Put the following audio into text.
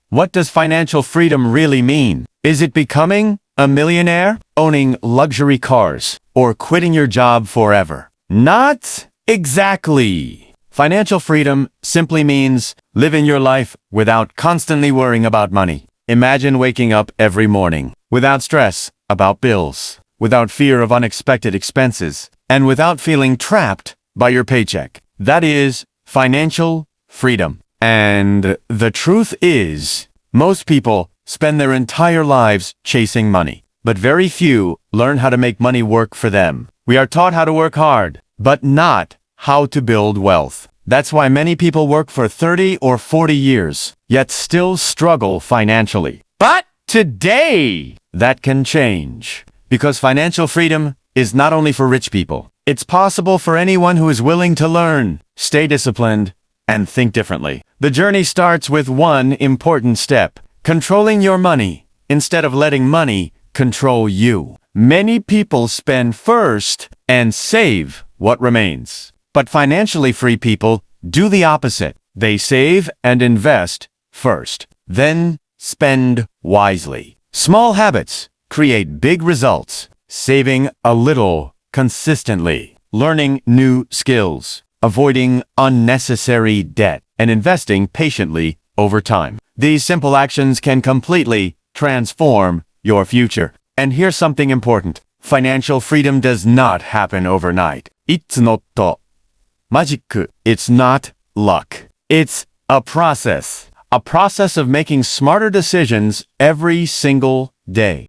What does financial freedom really mean? Is it becoming a millionaire, owning luxury cars, or quitting your job forever? Not exactly. Financial freedom simply means living your life without constantly worrying about money. Imagine waking up every morning without stress about bills, without fear of unexpected expenses, and without feeling trapped by your paycheck. That is financial freedom. And the truth is, most people spend their entire lives chasing money, but very few learn how to make money work for them. We are taught how to work hard, but not how to build wealth. That's why many people work for 30 or 40 years, yet still struggle financially. But today, that can change, because financial freedom is not only for rich people. It's possible for anyone who is willing to learn, stay disciplined, and think differently. The journey starts with one important step: controlling your money instead of letting money control you. Many people spend first and save what remains. But financially free people do the opposite. They save and invest first, then spend wisely. Small habits create big results. Saving a little consistently, learning new skills, avoiding unnecessary debt, and investing patiently over time. These simple actions can completely transform your future. And here's something important. Financial freedom does not happen overnight. It's not magic. It's not luck. It's a process of making smarter decisions every single day.